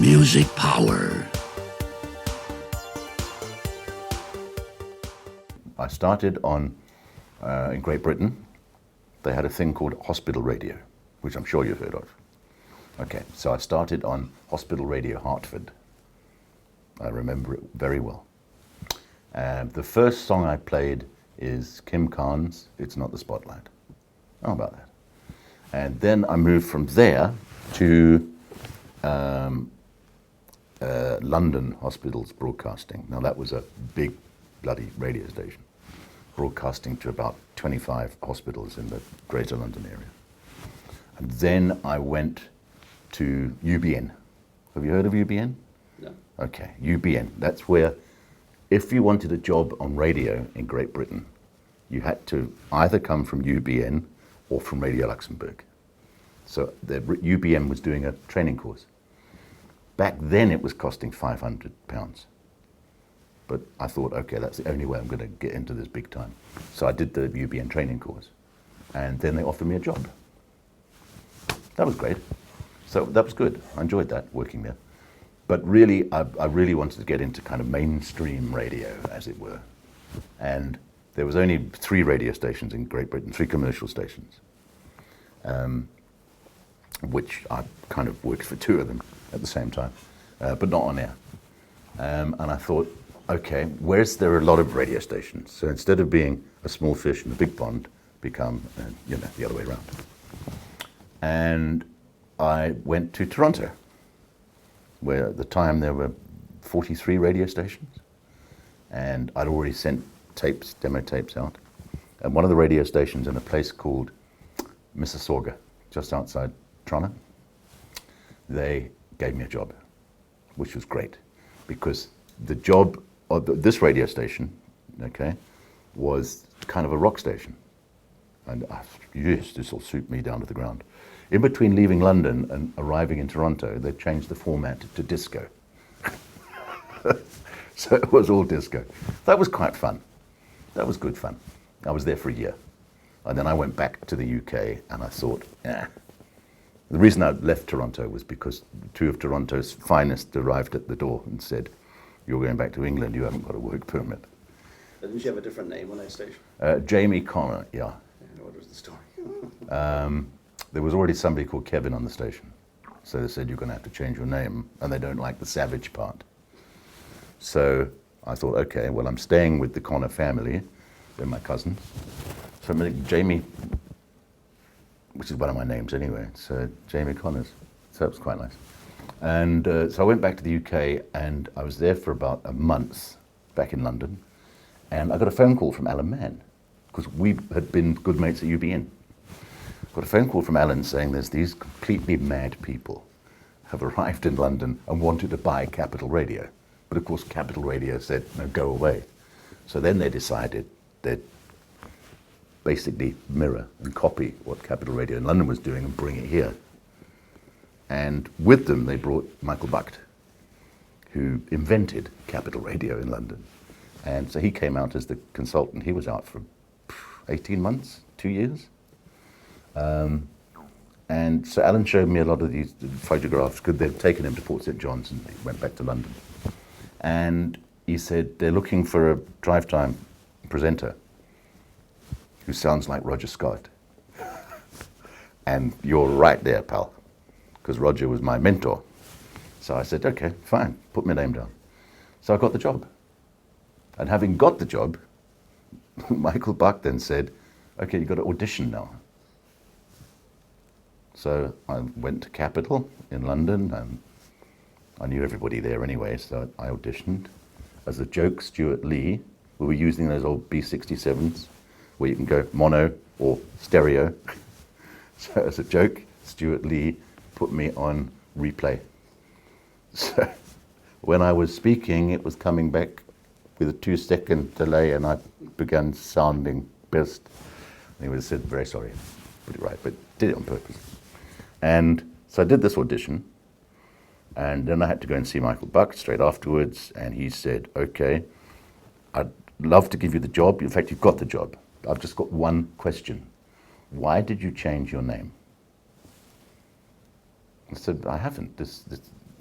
Music Power. I started in Great Britain. They had a thing called hospital radio, which I'm sure you've heard of. Okay, so I started on Hospital Radio Hertford. I remember it very well. The first song I played is Kim Carnes' It's Not the Spotlight. How about that? And then I moved from there to London Hospitals Broadcasting. Now that was a big bloody radio station, broadcasting to about 25 hospitals in the Greater London area. And then I went to UBN. Have you heard of UBN? No. Okay, UBN. That's where, if you wanted a job on radio in Great Britain, you had to either come from UBN or from Radio Luxembourg. So the UBN was doing a training course. Back then it was costing £500. But I thought, okay, that's the only way I'm going to get into this big time. So I did the UBN training course. And then they offered me a job. That was great. So that was good. I enjoyed that, working there. But really, I really wanted to get into kind of mainstream radio, as it were. And there was only 3 radio stations in Great Britain, 3 commercial stations, which I kind of worked for 2 of them at the same time, but not on air. And I thought, okay, where's there a lot of radio stations? So instead of being a small fish in a big pond, become, the other way around. And I went to Toronto, where at the time there were 43 radio stations, and I'd already sent demo tapes out. And one of the radio stations in a place called Mississauga, just outside Toronto, they gave me a job, which was great, because the job of this radio station, okay, was kind of a rock station. And yes, this will suit me down to the ground. In between leaving London and arriving in Toronto, they changed the format to disco. So it was all disco. That was quite fun. That was good fun. I was there for a year. And then I went back to the UK and I thought, The reason I left Toronto was because 2 of Toronto's finest arrived at the door and said, "You're going back to England, you haven't got a work permit." Didn't you have a different name on that station? Jamie Connor, yeah. What was the story? There was already somebody called Kevin on the station. So they said, "You're going to have to change your name," and they don't like the savage part. So I thought, okay, well, I'm staying with the Connor family. They're my cousins. So I'm going to Jamie, which is one of my names anyway, so Jamie Connors. So that was quite nice. And so I went back to the UK, and I was there for about a month back in London, and I got a phone call from Alan Mann, because we had been good mates at UBN. Got a phone call from Alan saying there's these completely mad people have arrived in London and wanted to buy Capital Radio. But of course Capital Radio said, "No, go away." So then they decided they'd basically mirror and copy what Capital Radio in London was doing and bring it here. And with them they brought Michael Bucht, who invented Capital Radio in London. And so he came out as the consultant. He was out for 18 months, 2 years. And so Alan showed me a lot of these photographs, because they'd taken him to Port St John's and he went back to London. And he said, "They're looking for a drive time presenter who sounds like Roger Scott." And you're right there, pal, because Roger was my mentor. So I said, okay, fine, put my name down. So I got the job. And having got the job, Michael Bucht then said, "Okay, you've got to audition now." So I went to Capital in London, and I knew everybody there anyway, so I auditioned. As a joke, Stuart Lee, we were using those old B67s, where you can go mono or stereo. So as a joke, Stuart Lee put me on replay. So when I was speaking, it was coming back with a 2-second delay, and I began sounding best. And he would have said, "Very sorry, put it right," but did it on purpose. And so I did this audition, and then I had to go and see Michael Bucht straight afterwards, and he said, "Okay, I'd love to give you the job. In fact, you've got the job. I've just got one question. Why did you change your name?" I said, "I haven't.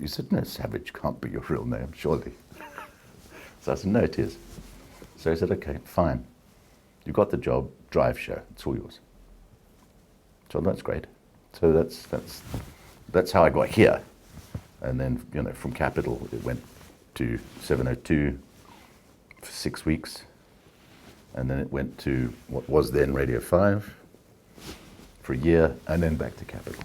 He said, no, Savage can't be your real name, surely. So I said, no, it is. So he said, okay, fine. You got the job, drive show, it's all yours. So that's great. So that's how I got here. And then, you know, from Capital, it went to 702 for 6 weeks. And then it went to what was then Radio 5 for a year, and then back to Capital.